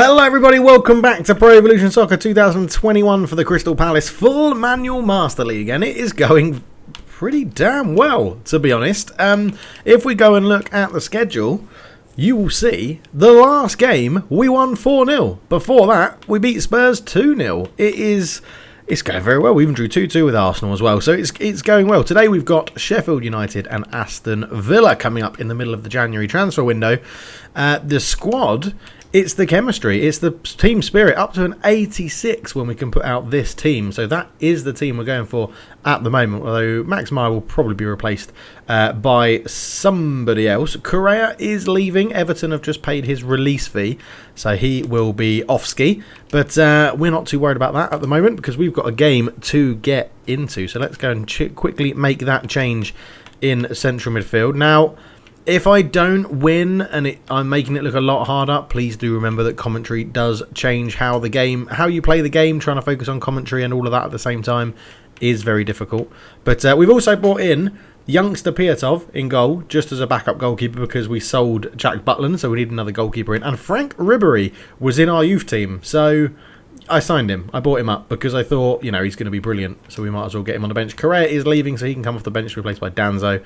Hello everybody, welcome back to Pro Evolution Soccer 2021 for the Crystal Palace Full Manual Master League, and it is going pretty damn well, to be honest. If we go and look at the schedule, you will see the last game we won 4-0. Before that, we beat Spurs 2-0. It's going very well. We even drew 2-2 with Arsenal as well, so it's going well. Today we've got Sheffield United and Aston Villa coming up in the middle of the January transfer window. The squad, it's the chemistry, it's the team spirit, up to an 86 when we can put out this team. So that is the team we're going for at the moment, although Max Meyer will probably be replaced by somebody else. Correa is leaving. Everton have just paid his release fee, so he will be off ski. But we're not too worried about that at the moment because we've got a game to get into. So let's go and quickly make that change in central midfield. Now, if I don't win and I'm making it look a lot harder, please do remember that commentary does change how you play the game. Trying to focus on commentary and all of that at the same time is very difficult. But we've also brought in youngster Piatov in goal, just as a backup goalkeeper because we sold Jack Butland, so we need another goalkeeper in. And Frank Ribery was in our youth team, so I signed him. I bought him up because I thought, he's going to be brilliant, so we might as well get him on the bench. Correa is leaving, so he can come off the bench, replaced by Danzo.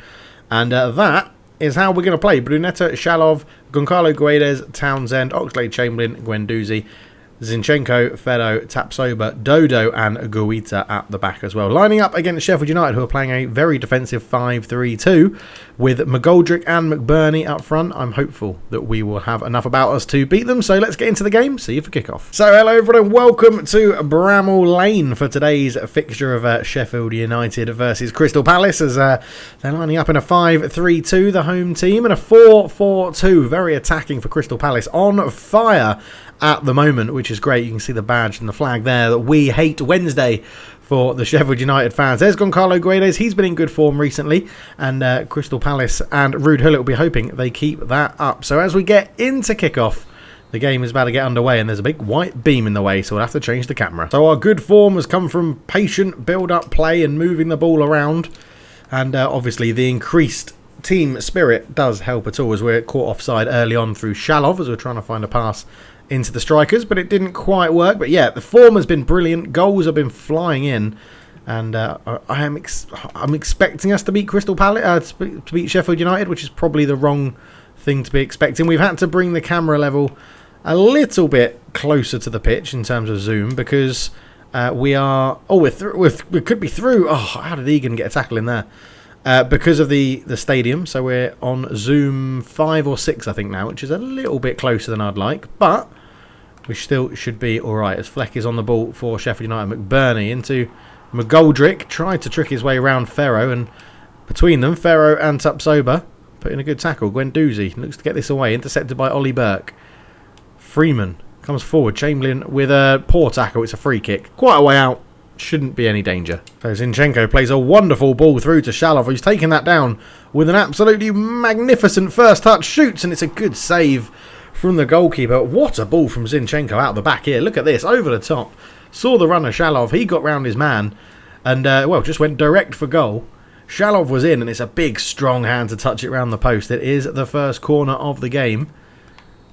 And that is how we're going to play. Brunetta, Shalov, Goncalo Guedes, Townsend, Oxlade-Chamberlain, Guendouzi, Zinchenko, Ferro, Tapsoba, Dodo and Guita at the back as well. Lining up against Sheffield United, who are playing a very defensive 5-3-2 with McGoldrick and McBurney up front. I'm hopeful that we will have enough about us to beat them. So let's get into the game. See you for kickoff. So hello everyone, welcome to Bramall Lane for today's fixture of Sheffield United versus Crystal Palace, as they're lining up in a 5-3-2, the home team, and a 4-4-2. Very attacking for Crystal Palace, on fire at the moment, which is great. You can see the badge and the flag there, that we hate Wednesday for the Sheffield United fans. There's Goncalo Guedes. He's been in good form recently, and Crystal Palace and Ruud Gullit will be hoping they keep that up. So as we get into kickoff, the game is about to get underway, and there's a big white beam in the way, so we'll have to change the camera. So our good form has come from patient build-up play and moving the ball around, and obviously the increased team spirit does help at all, as we're caught offside early on through Shalov as we're trying to find a pass into the strikers, but it didn't quite work. But yeah, the form has been brilliant. Goals have been flying in, and I'm expecting us to beat Crystal Palace, to beat Sheffield United, which is probably the wrong thing to be expecting. We've had to bring the camera level a little bit closer to the pitch in terms of zoom because we are. Oh, we could be through. Oh, how did Egan get a tackle in there? Because of the stadium, so we're on zoom 5 or 6 I think now, which is a little bit closer than I'd like, but we still should be alright as Fleck is on the ball for Sheffield United. McBurney into McGoldrick, tried to trick his way around Ferro, and between them, Ferro and Tapsoba put in a good tackle. Guendouzi looks to get this away, intercepted by Ollie Burke. Freeman comes forward, Chamberlain with a poor tackle, it's a free kick, quite a way out. Shouldn't be any danger. So Zinchenko plays a wonderful ball through to Shalov, who's taken that down with an absolutely magnificent first touch, shoots, and it's a good save from the goalkeeper. What a ball from Zinchenko out the back here. Look at this, over the top. Saw the runner Shalov, he got round his man and just went direct for goal. Shalov was in, and it's a big strong hand to touch it round the post. It is the first corner of the game.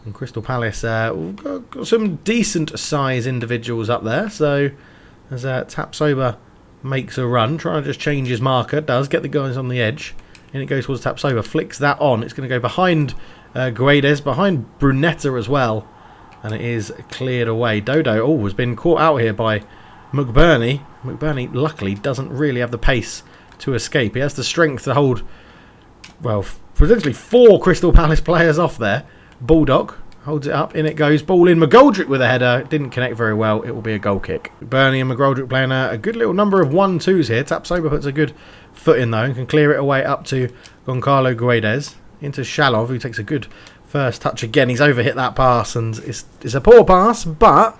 And Crystal Palace got some decent size individuals up there, so as Tapsoba makes a run, trying to just change his marker, does get the guys on the edge, and it goes towards Tapsoba, flicks that on, it's going to go behind Guedes, behind Brunetta as well, and it is cleared away. Dodo, has been caught out here by McBurney. McBurney, luckily, doesn't really have the pace to escape. He has the strength to hold, well, potentially 4 Crystal Palace players off there. Bulldog holds it up, in it goes, ball in, McGoldrick with a header, didn't connect very well, it will be a goal kick. Burnley and McGoldrick playing a good little number of 1-2s here. Tapsoba puts a good foot in though, and can clear it away up to Goncalo Guedes, into Shalov, who takes a good first touch again. He's overhit that pass, and it's a poor pass, but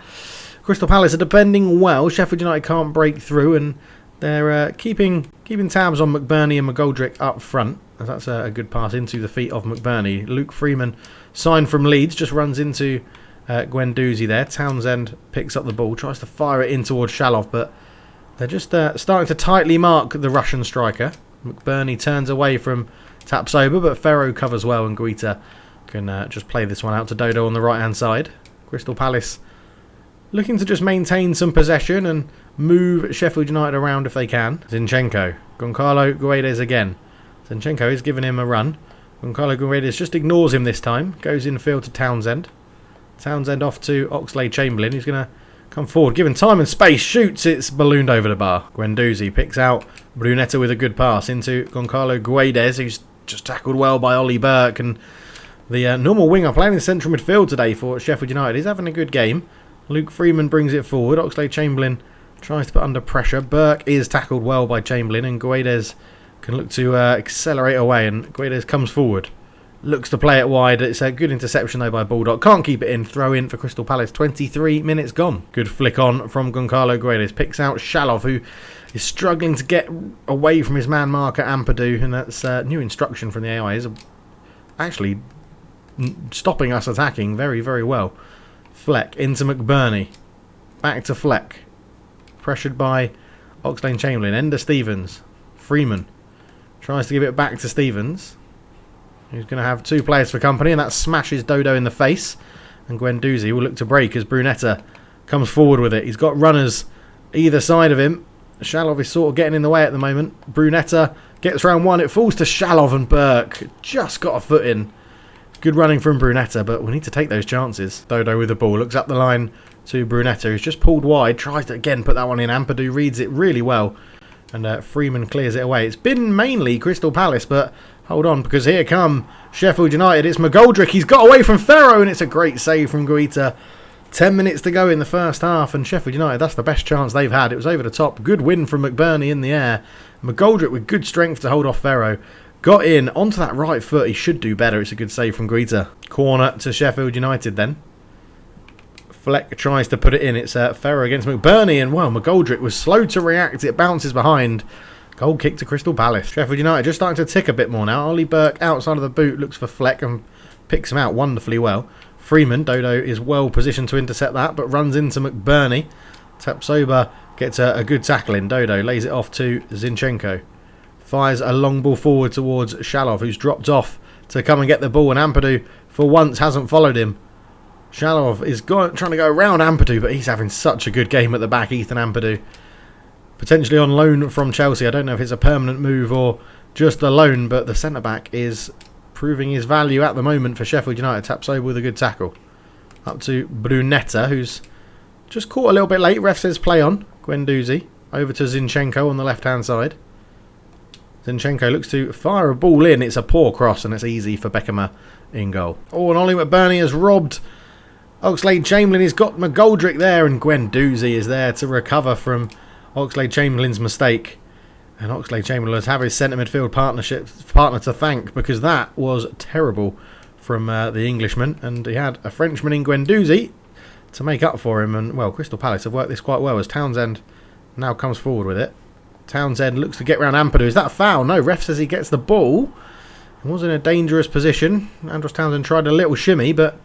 Crystal Palace are defending well. Sheffield United can't break through, and they're keeping tabs on McBurney and McGoldrick up front, as that's a good pass into the feet of McBurney. Luke Freeman, signed from Leeds, just runs into Guendouzi there. Townsend picks up the ball, tries to fire it in towards Shalov, but they're just starting to tightly mark the Russian striker. McBurney turns away from Tapsoba, but Ferro covers well, and Guita can just play this one out to Dodo on the right-hand side. Crystal Palace looking to just maintain some possession and move Sheffield United around if they can. Zinchenko. Goncalo Guedes again. Zinchenko is giving him a run. Goncalo Guedes just ignores him this time. Goes infield to Townsend. Townsend off to Oxlade-Chamberlain. He's going to come forward. Given time and space. Shoots. It's ballooned over the bar. Guendouzi picks out Brunetta with a good pass into Goncalo Guedes, who's just tackled well by Ollie Burke. And the normal winger playing in central midfield today for Sheffield United is having a good game. Luke Freeman brings it forward. Oxlade-Chamberlain tries to put under pressure. Burke is tackled well by Chamberlain, and Guedes can look to accelerate away, and Guedes comes forward. Looks to play it wide. It's a good interception though by Bulldog. Can't keep it in. Throw in for Crystal Palace. 23 minutes gone. Good flick on from Goncalo Guedes. Picks out Shalov, who is struggling to get away from his man marker Ampadu, and that's new instruction from the AI. Is actually stopping us attacking very, very well. Fleck into McBurney. Back to Fleck. Pressured by Oxlade-Chamberlain. Ender Stevens. Freeman tries to give it back to Stevens, who's going to have two players for company, and that smashes Dodo in the face. And Guendouzi will look to break as Brunetta comes forward with it. He's got runners either side of him. Shalov is sort of getting in the way at the moment. Brunetta gets round one. It falls to Shalov, and Burke just got a foot in. Good running from Brunetta, but we need to take those chances. Dodo with the ball. Looks up the line to Brunetta, who's just pulled wide. Tries to again put that one in. Ampadu reads it really well. And Freeman clears it away. It's been mainly Crystal Palace, but hold on, because here come Sheffield United. It's McGoldrick. He's got away from Ferro, and it's a great save from Guaita. 10 minutes to go in the first half, and Sheffield United, that's the best chance they've had. It was over the top. Good win from McBurney in the air. McGoldrick with good strength to hold off Ferro. Got in onto that right foot. He should do better. It's a good save from Guaita. Corner to Sheffield United then. Fleck tries to put it in. It's Ferro against McBurney, and well, McGoldrick was slow to react. It bounces behind. Goal kick to Crystal Palace. Sheffield United just starting to tick a bit more now. Ollie Burke outside of the boot looks for Fleck and picks him out wonderfully well. Freeman, Dodo is well positioned to intercept that, but runs into McBurney. Tapsoba gets a good tackle in. Dodo lays it off to Zinchenko. Fires a long ball forward towards Shalov, who's dropped off to come and get the ball, and Ampadu for once hasn't followed him. Shalov is trying to go around Ampadu, but he's having such a good game at the back, Ethan Ampadu. Potentially on loan from Chelsea. I don't know if it's a permanent move or just a loan, but the centre-back is proving his value at the moment for Sheffield United. Taps over with a good tackle. Up to Brunetta, who's just caught a little bit late. Ref says play on. Guendouzi over to Zinchenko on the left-hand side. Zinchenko looks to fire a ball in. It's a poor cross, and it's easy for Beckham in goal. Oh, and Ollie McBurney has robbed Oxlade-Chamberlain. He's got McGoldrick there, and Guendouzi is there to recover from Oxlade-Chamberlain's mistake. And Oxlade-Chamberlain has have his centre midfield partner to thank, because that was terrible from the Englishman. And he had a Frenchman in Guendouzi to make up for him. And, well, Crystal Palace have worked this quite well as Townsend now comes forward with it. Townsend looks to get round Ampadu. Is that a foul? No, ref says he gets the ball. He was in a dangerous position. Andros Townsend tried a little shimmy, but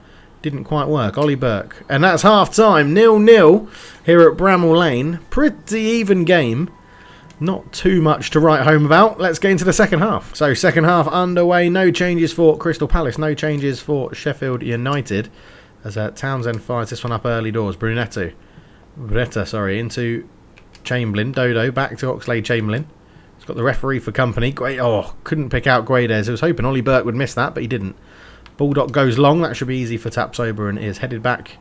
didn't quite work. Ollie Burke. And that's half-time. 0-0 here at Bramall Lane. Pretty even game. Not too much to write home about. Let's get into the second half. So, second half underway. No changes for Crystal Palace. No changes for Sheffield United. As Townsend fires this one up early doors. Brunetta, into Chamberlain. Dodo back to Oxlade-Chamberlain. He's got the referee for company. Great. Oh, couldn't pick out Guedes. I was hoping Ollie Burke would miss that, but he didn't. Bulldog goes long. That should be easy for Tapsoba, and is headed back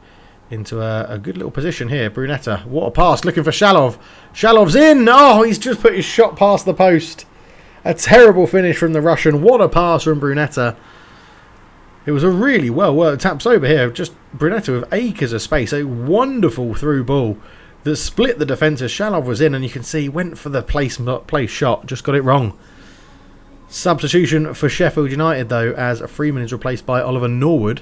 into a good little position here. Brunetta. What a pass. Looking for Shalov. Shalov's in. Oh, he's just put his shot past the post. A terrible finish from the Russian. What a pass from Brunetta. It was a really well worked Tapsoba here. Just Brunetta with acres of space. A wonderful through ball that split the defence as Shalov was in, and you can see he went for the place shot. Just got it wrong. Substitution for Sheffield United, though, as Freeman is replaced by Oliver Norwood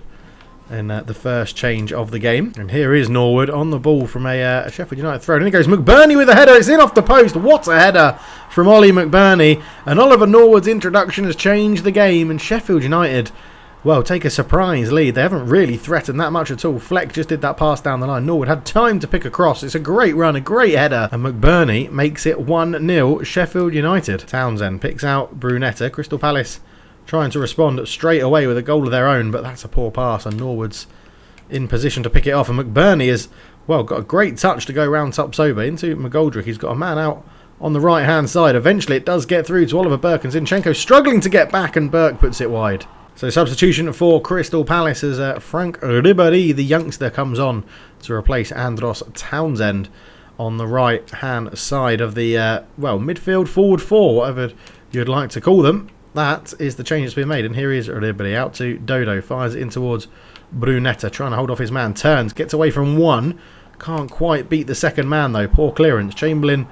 in the first change of the game. And here is Norwood on the ball from a Sheffield United throw. And it goes McBurney with a header. It's in off the post. What a header from Ollie McBurney. And Oliver Norwood's introduction has changed the game. And Sheffield United, well, take a surprise lead. They haven't really threatened that much at all. Fleck just did that pass down the line. Norwood had time to pick a cross. It's a great run, a great header. And McBurney makes it 1-0 Sheffield United. Townsend picks out Brunetta. Crystal Palace trying to respond straight away with a goal of their own, but that's a poor pass, and Norwood's in position to pick it off, and McBurney has, well, got a great touch to go round Tapsoba into McGoldrick. He's got a man out on the right-hand side. Eventually it does get through to Oliver Burke, and Zinchenko struggling to get back, and Burke puts it wide. So substitution for Crystal Palace as Frank Ribéry, the youngster, comes on to replace Andros Townsend on the right-hand side of the, well, midfield forward four, whatever you'd like to call them. That is the change that's been made, and here is Ribéry out to Dodo, fires it in towards Brunetta, trying to hold off his man, turns, gets away from one, can't quite beat the second man though, poor clearance. Chamberlain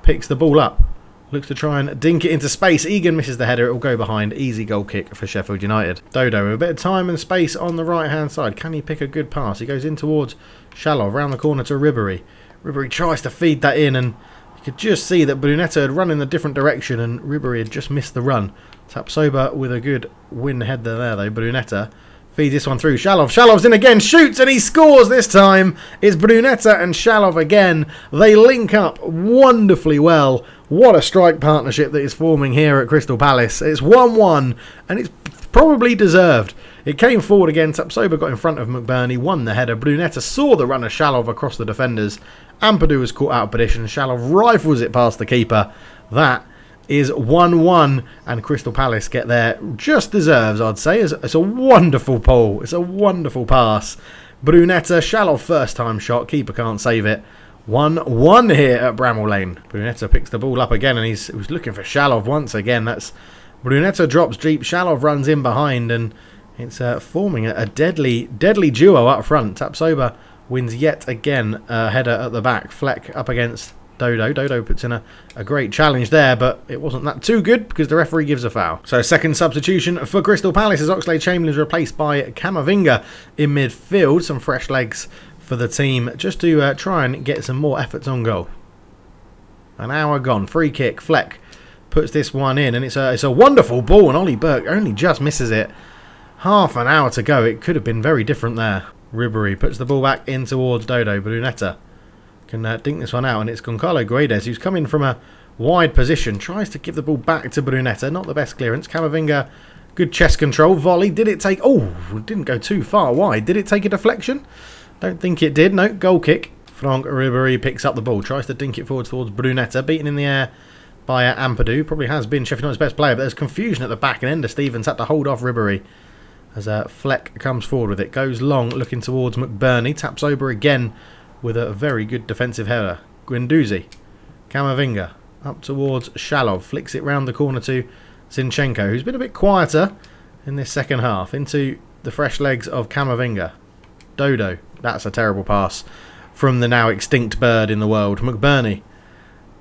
picks the ball up, looks to try and dink it into space. Egan misses the header, it will go behind. Easy goal kick for Sheffield United. Dodo with a bit of time and space on the right hand side. Can he pick a good pass? He goes in towards Shalov, round the corner to Ribéry. Ribéry tries to feed that in, and you could just see that Brunetta had run in a different direction and Ribéry had just missed the run. Tapsoba with a good win header there though. Brunetta feeds this one through. Shalov's in again, shoots, and he scores this time. It's Brunetta and Shalov again. They link up wonderfully well. What a strike partnership that is forming here at Crystal Palace. It's 1-1, and it's probably deserved. It came forward again. Tapsoba got in front of McBurney, won the header. Brunetta saw the run of Shalov across the defenders. Ampadu was caught out of position. Shalov rifles it past the keeper. That is 1-1, and Crystal Palace get there just deserves, I'd say. It's a wonderful pull. It's a wonderful pass. Brunetta, Shalov first time shot. Keeper can't save it. 1-1 here at Bramall Lane. Brunetta picks the ball up again, and he was looking for Shalov once again. That's Brunetta drops deep. Shalov runs in behind, and it's forming a deadly duo up front. Tapsoba wins yet again. Header at the back. Fleck up against Dodo. Dodo puts in a great challenge there, but it wasn't that too good because the referee gives a foul. So second substitution for Crystal Palace as Oxlade-Chamberlain is replaced by Camavinga in midfield. Some fresh legs for the team just to try and get some more efforts on goal. An hour gone. Free kick. Fleck puts this one in, and it's a wonderful ball, and Ollie Burke only just misses it. Half an hour to go. It could have been very different there. Ribéry puts the ball back in towards Dodo. Brunetta can dink this one out, and it's Goncalo Guedes who's come in from a wide position, tries to give the ball back to Brunetta. Not the best clearance. Camavinga, good chest control. Volley. Did it take... Oh, it didn't go too far wide. Did it take a deflection? Don't think it did. No, goal kick. Franck Ribéry picks up the ball, tries to dink it forwards towards Brunetta, beaten in the air by Ampadu. Probably has been Sheffield United's best player, but there's confusion at the back, and Ender Stevens had to hold off Ribéry as Fleck comes forward with it. Goes long, looking towards McBurney. Taps over again with a very good defensive header. Guendouzi. Camavinga up towards Shalov. Flicks it round the corner to Zinchenko, who's been a bit quieter in this second half. Into the fresh legs of Camavinga. Dodo. That's a terrible pass from the now extinct bird in the world. McBurney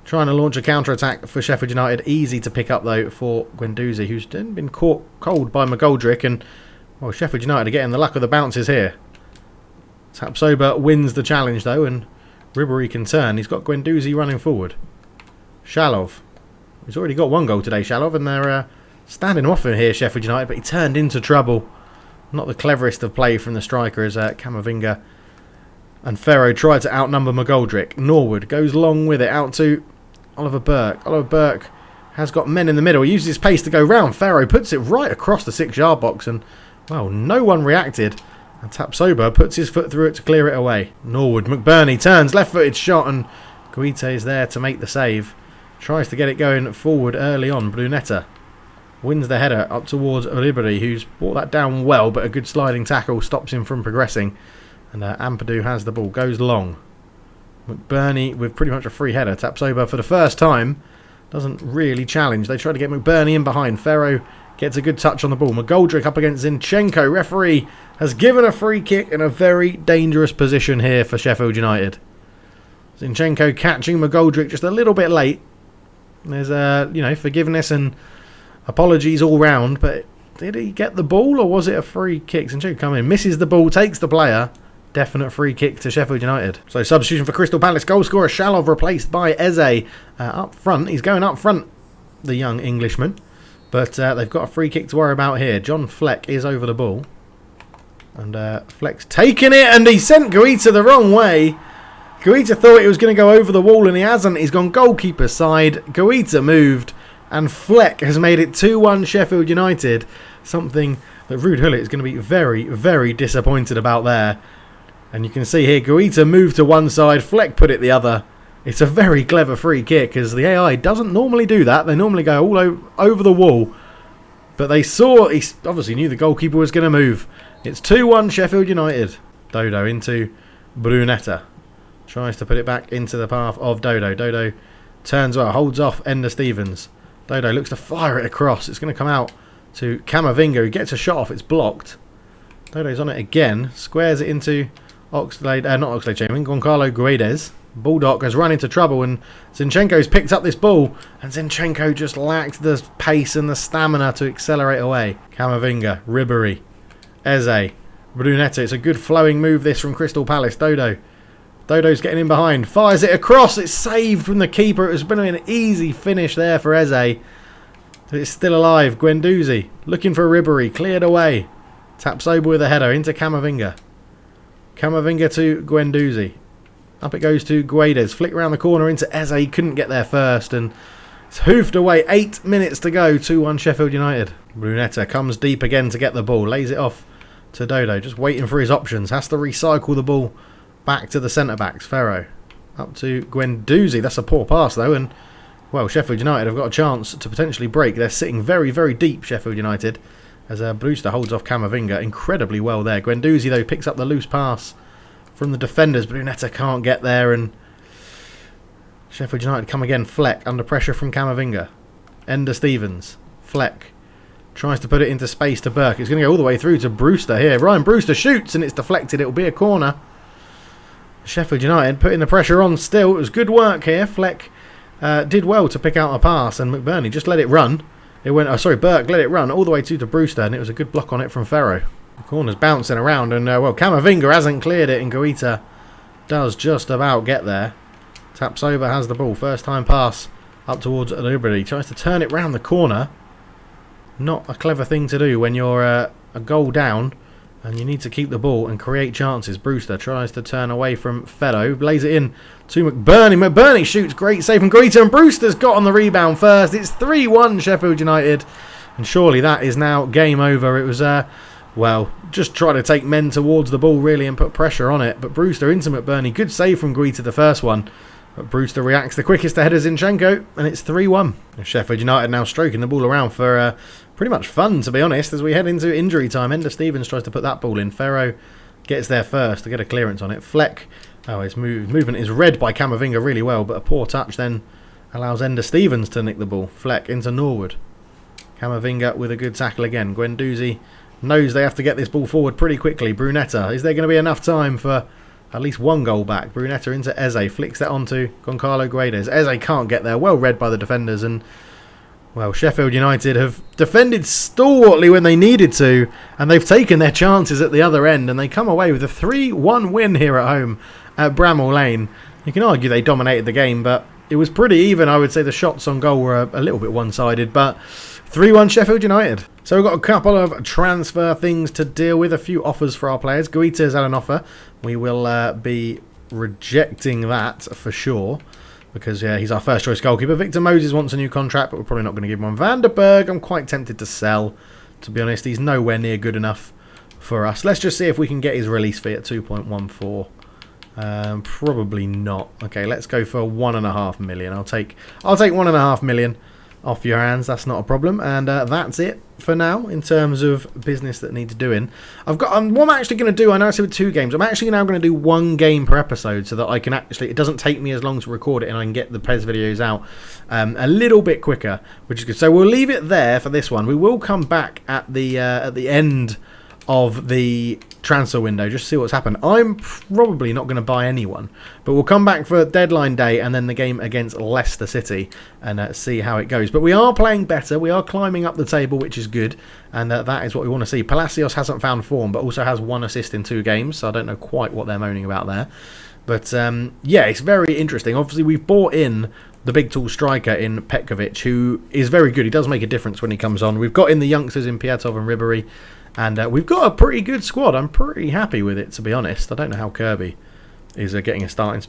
trying to launch a counter-attack for Sheffield United. Easy to pick up, though, for Guendouzi, who's been caught cold by McGoldrick. And, well, Sheffield United are getting the luck of the bounces here. Tapsoba wins the challenge, though, and Ribéry can turn. He's got Guendouzi running forward. Shalov. He's already got one goal today, Shalov, and they're standing off him here, Sheffield United, but he turned into trouble. Not the cleverest of play from the striker as Camavinga and Ferro tried to outnumber McGoldrick. Norwood goes long with it out to Oliver Burke. Oliver Burke has got men in the middle. He uses his pace to go round. Ferro puts it right across the 6-yard box, and, well, no one reacted. And Tapsoba puts his foot through it to clear it away. Norwood, McBurney turns, left-footed shot, and Guite is there to make the save. Tries to get it going forward early on. Brunetta wins the header up towards Ribéry, who's brought that down well, but a good sliding tackle stops him from progressing. And Ampadu has the ball, goes long. McBurney with pretty much a free header. Tapsoba for the first time doesn't really challenge. They try to get McBurney in behind. Ferro gets a good touch on the ball. McGoldrick up against Zinchenko. Referee has given a free kick in a very dangerous position here for Sheffield United. Zinchenko catching McGoldrick just a little bit late. There's forgiveness and apologies all round, but did he get the ball or was it a free kick? Zinchenko come in, misses the ball, takes the player. Definite free kick to Sheffield United. So substitution for Crystal Palace. Goal scorer Shalov replaced by Eze up front. He's going up front, the young Englishman. But they've got a free kick to worry about here. John Fleck is over the ball. And Fleck's taken it, and he sent Guita the wrong way. Guita thought it was going to go over the wall, and he hasn't. He's gone goalkeeper side. Guita moved, and Fleck has made it 2-1 Sheffield United. Something that Ruud Gullit is going to be very, very disappointed about there. And you can see here, Guita moved to one side, Fleck put it the other. It's a very clever free kick, because the AI doesn't normally do that. They normally go all over the wall. But they saw, he obviously knew the goalkeeper was going to move. It's 2-1 Sheffield United. Dodo into Brunetta. Tries to put it back into the path of Dodo. Dodo turns well, holds off Ender Stevens. Dodo looks to fire it across. It's going to come out to Camavinga, who gets a shot off. It's blocked. Dodo's on it again. Squares it into Goncalo Guedes. Bulldog has run into trouble, and Zinchenko's picked up this ball, and Zinchenko just lacked the pace and the stamina to accelerate away. Camavinga, Ribéry, Eze, Brunetta. It's a good flowing move this from Crystal Palace. Dodo's getting in behind, fires it across. It's saved from the keeper. It was been an easy finish there for Eze. It's still alive. Guendouzi looking for Ribéry, cleared away. Taps over with a header into Camavinga. Camavinga to Guendouzi. Up it goes to Guedes. Flick around the corner into Eze. He couldn't get there first, and it's hoofed away. 8 minutes to go. 2-1 Sheffield United. Brunetta comes deep again to get the ball. Lays it off to Dodo. Just waiting for his options. Has to recycle the ball back to the centre-backs. Ferro. Up to Guendouzi. That's a poor pass, though. And, well, Sheffield United have got a chance to potentially break. They're sitting very, very deep, Sheffield United, as Brewster holds off Camavinga incredibly well there. Guendouzi, though, picks up the loose pass from the defenders. Brunetta can't get there, and Sheffield United come again. Fleck under pressure from Camavinga. Ender Stevens. Fleck tries to put it into space to Burke. It's going to go all the way through to Brewster here. Ryan Brewster shoots, and it's deflected. It'll be a corner. Sheffield United putting the pressure on still. It was good work here. Fleck did well to pick out a pass, and McBurney just let it run. Burke let it run all the way to Brewster, and it was a good block on it from Ferro. The corner's bouncing around, and Camavinga hasn't cleared it, and Guita does just about get there. Taps over, has the ball. First time pass up towards Liberty. Tries to turn it round the corner. Not a clever thing to do when you're a goal down and you need to keep the ball and create chances. Brewster tries to turn away from Ferro. Lays it in to McBurney. McBurney shoots. Great save from Guita, and Brewster's got on the rebound first. It's 3-1 Sheffield United, and surely that is now game over. It was just try to take men towards the ball really and put pressure on it. But Brewster into McBurney. Good save from Guita the first one. But Brewster reacts the quickest ahead of Zinchenko, and it's 3-1. Sheffield United now stroking the ball around for pretty much fun, to be honest, as we head into injury time. Ender Stevens tries to put that ball in. Ferro gets there first to get a clearance on it. Fleck, his movement is read by Camavinga really well, but a poor touch then allows Ender Stevens to nick the ball. Fleck into Norwood. Camavinga with a good tackle again. Guendouzi knows they have to get this ball forward pretty quickly. Brunetta, is there going to be enough time for at least one goal back? Brunetta into Eze, flicks that onto Goncalo Guedes. Eze can't get there, well read by the defenders, and Sheffield United have defended stalwartly when they needed to, and they've taken their chances at the other end, and they come away with a 3-1 win here at home at Bramall Lane. You can argue they dominated the game, but it was pretty even. I would say the shots on goal were a little bit one-sided, but 3-1 Sheffield United. So we've got a couple of transfer things to deal with, a few offers for our players. Guita's had an offer. We will be rejecting that for sure, because he's our first choice goalkeeper. Victor Moses wants a new contract, but we're probably not going to give him one. Van der Berg, I'm quite tempted to sell, to be honest. He's nowhere near good enough for us. Let's just see if we can get his release fee at 2.14. Probably not. Okay, let's go for 1.5 million. I'll take 1.5 million off your hands. That's not a problem, and that's it for now in terms of business that needs doing. What I'm actually going to do, I know I said with 2 games, I'm actually now going to do 1 game per episode, so that I can actually, it doesn't take me as long to record it, and I can get the PES videos out a little bit quicker, which is good. So we'll leave it there for this one. We will come back at the end of the transfer window, just see what's happened. I'm probably not going to buy anyone, but we'll come back for deadline day and then the game against Leicester City and see how it goes. But we are playing better, we are climbing up the table, which is good, and that is what we want to see. Palacios hasn't found form, but also has 1 assist in 2 games, so I don't know quite what they're moaning about there. But yeah, it's very interesting. Obviously we've bought in the big tall striker in Petkovic, who is very good. He does make a difference when he comes on. We've got in the youngsters in Piatov and Ribéry, and we've got a pretty good squad. I'm pretty happy with it, to be honest. I don't know how Kirby is getting a starting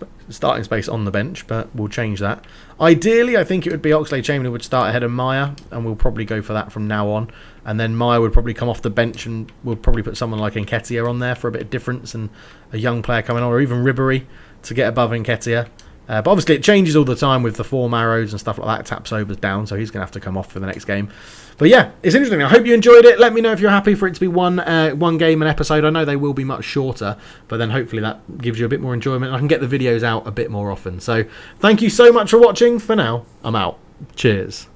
space on the bench, but we'll change that. Ideally, I think it would be Oxlade-Chamberlain would start ahead of Maya, and we'll probably go for that from now on. And then Maya would probably come off the bench, and we'll probably put someone like Nketiah on there for a bit of difference, and a young player coming on, or even Ribery to get above Nketiah. But obviously it changes all the time with the form arrows and stuff like that. Tapsoba's down, so he's going to have to come off for the next game. But yeah, it's interesting. I hope you enjoyed it. Let me know if you're happy for it to be one game an episode. I know they will be much shorter, but then hopefully that gives you a bit more enjoyment. I can get the videos out a bit more often. So thank you so much for watching. For now, I'm out. Cheers.